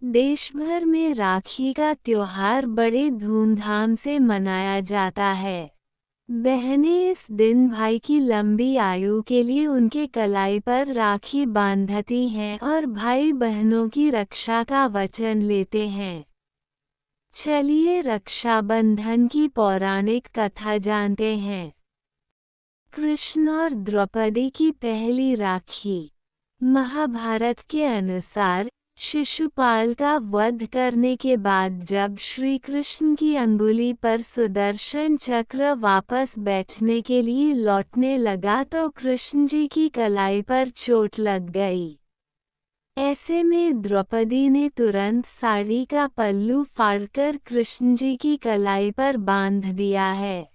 देश भर में राखी का त्योहार बड़े धूमधाम से मनाया जाता है। बहनें इस दिन भाई की लंबी आयु के लिए उनके कलाई पर राखी बांधती हैं और भाई बहनों की रक्षा का वचन लेते हैं। चलिए रक्षाबंधन की पौराणिक कथा जानते हैं। कृष्ण और द्रौपदी की पहली राखी। महाभारत के अनुसार शिशुपाल का वध करने के बाद जब श्री कृष्ण की अंगुली पर सुदर्शन चक्र वापस बैठने के लिए लौटने लगा तो कृष्ण जी की कलाई पर चोट लग गई। ऐसे में द्रौपदी ने तुरंत साड़ी का पल्लू फाड़कर कृष्ण जी की कलाई पर बांध दिया है।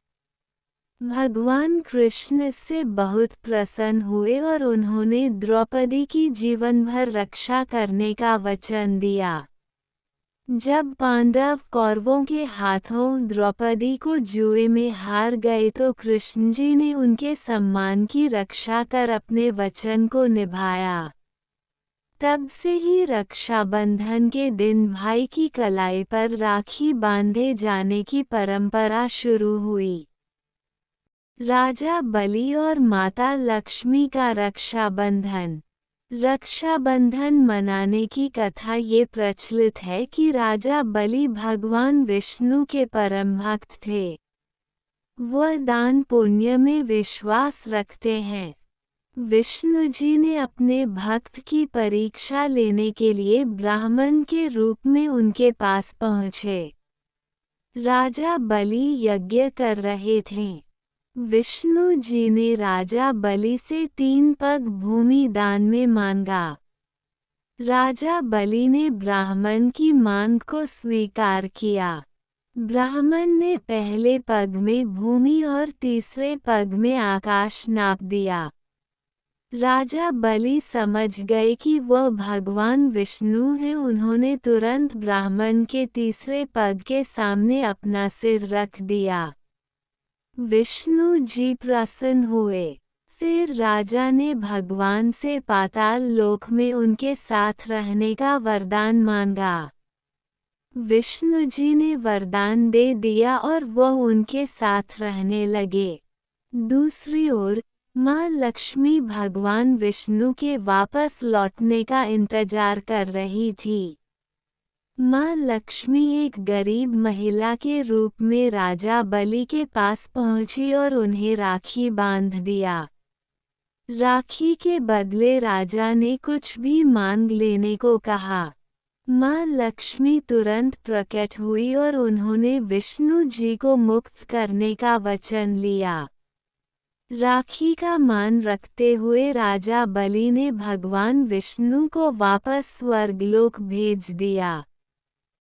भगवान कृष्ण इससे बहुत प्रसन्न हुए और उन्होंने द्रौपदी की जीवन भर रक्षा करने का वचन दिया। जब पांडव कौरवों के हाथों द्रौपदी को जुए में हार गए तो कृष्ण जी ने उनके सम्मान की रक्षा कर अपने वचन को निभाया। तब से ही रक्षाबंधन के दिन भाई की कलाई पर राखी बांधे जाने की परंपरा शुरू हुई। राजा बलि और माता लक्ष्मी का रक्षाबंधन। रक्षाबंधन मनाने की कथा ये प्रचलित है कि राजा बलि भगवान विष्णु के परम भक्त थे। वह दान पुण्य में विश्वास रखते हैं। विष्णु जी ने अपने भक्त की परीक्षा लेने के लिए ब्राह्मण के रूप में उनके पास पहुँचे। राजा बलि यज्ञ कर रहे थे। विष्णु जी ने राजा बलि से 3 पग भूमि दान में मांगा। राजा बलि ने ब्राह्मण की मांग को स्वीकार किया। ब्राह्मण ने पहले पग में भूमि और तीसरे पग में आकाश नाप दिया। राजा बलि समझ गए कि वह भगवान विष्णु हैं। उन्होंने तुरंत ब्राह्मण के तीसरे पग के सामने अपना सिर रख दिया। विष्णु जी प्रसन्न हुए। फिर राजा ने भगवान से पाताल लोक में उनके साथ रहने का वरदान मांगा। विष्णु जी ने वरदान दे दिया और वह उनके साथ रहने लगे। दूसरी ओर माँ लक्ष्मी भगवान विष्णु के वापस लौटने का इंतजार कर रही थी। माँ लक्ष्मी एक गरीब महिला के रूप में राजा बलि के पास पहुंची और उन्हें राखी बांध दिया। राखी के बदले राजा ने कुछ भी मांग लेने को कहा। माँ लक्ष्मी तुरंत प्रकट हुई और उन्होंने विष्णु जी को मुक्त करने का वचन लिया। राखी का मान रखते हुए राजा बलि ने भगवान विष्णु को वापस स्वर्गलोक भेज दिया।